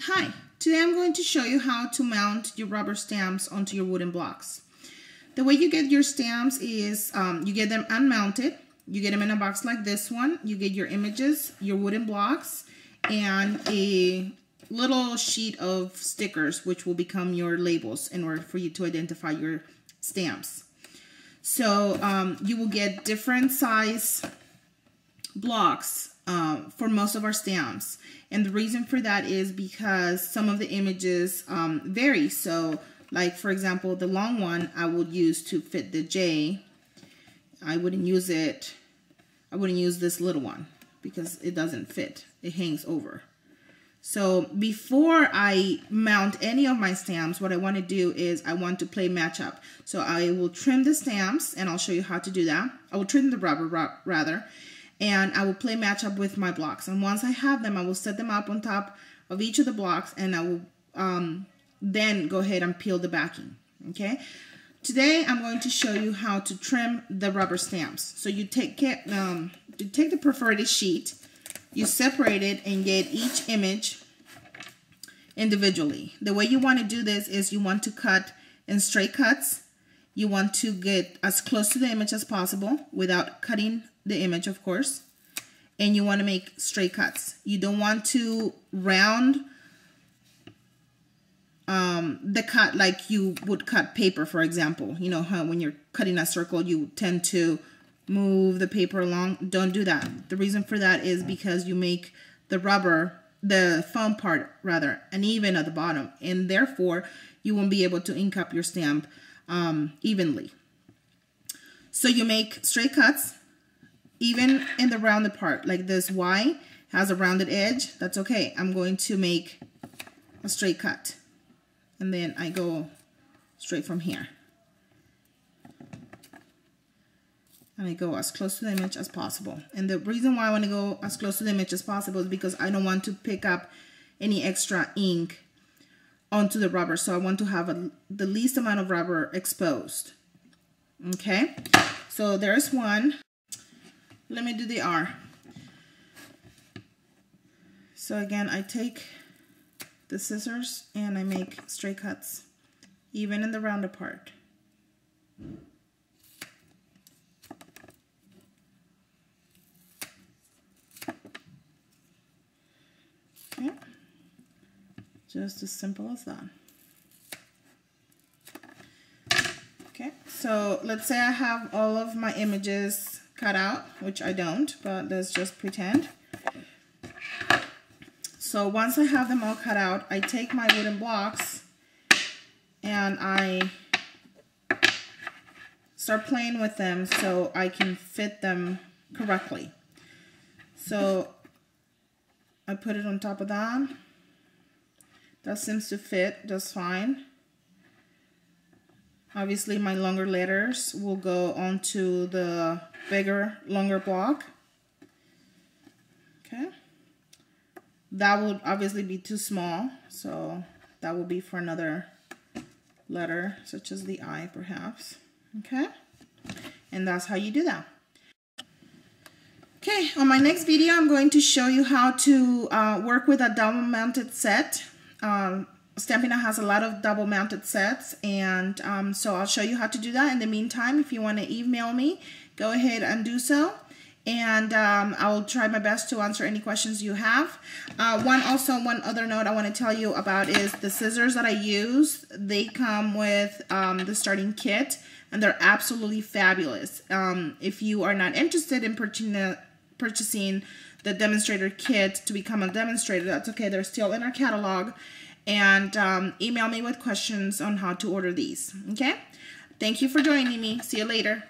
Hi, today I'm going to show you how to mount your rubber stamps onto your wooden blocks. The way you get your stamps is you get them unmounted. You get them in a box like this one. You get your images, your wooden blocks, and a little sheet of stickers which will become your labels in order for you to identify your stamps. So you will get different size blocks for most of our stamps, and the reason for that is because some of the images vary. So like for example, the long one I would use to fit the J. I wouldn't use this little one because it doesn't fit, it hangs over. So before I mount any of my stamps, what I want to do is I want to play match up. So I will trim the stamps, and I'll show you how to do that. I will trim the rubber rather, and I will play match up with my blocks. And once I have them, I will set them up on top of each of the blocks, and I will then go ahead and peel the backing. Okay. Today I'm going to show you how to trim the rubber stamps. So you take the perforated sheet, you separate it, and get each image individually. The way you want to do this is you want to cut in straight cuts. You want to get as close to the image as possible without cutting the image, of course. And you want to make straight cuts. You don't want to round the cut like you would cut paper, for example. You know how when you're cutting a circle, you tend to move the paper along. Don't do that. The reason for that is because you make the rubber, the foam part rather, uneven at the bottom, and therefore you won't be able to ink up your stamp evenly. So you make straight cuts, even in the rounded part. Like this Y has a rounded edge, that's okay. I'm going to make a straight cut, and then I go straight from here. And I go as close to the image as possible. And the reason why I want to go as close to the image as possible is because I don't want to pick up any extra ink onto the rubber. So I want to have the least amount of rubber exposed. Okay, so there's one. Let me do the R. So again, I take the scissors and I make straight cuts, even in the rounded part. Okay, just as simple as that. Okay, so let's say I have all of my images cut out, which I don't, but let's just pretend. So once I have them all cut out, I take my wooden blocks and I start playing with them so I can fit them correctly. So I put it on top of that. That seems to fit just fine. Obviously my longer letters will go onto the bigger, longer block. Okay. That would obviously be too small, so that will be for another letter, such as the I perhaps. Okay. And that's how you do that. Okay, on my next video, I'm going to show you how to work with a double mounted set. Stampin' Up has a lot of double mounted sets, and so I'll show you how to do that. In the meantime, if you want to email me, go ahead and do so, and I'll try my best to answer any questions you have. One other note I want to tell you about is the scissors that I use. They come with the starting kit, and they're absolutely fabulous. If you are not interested in purchasing the demonstrator kit to become a demonstrator, that's okay. They're still in our catalog. And email me with questions on how to order these. Okay? Thank you for joining me. See you later.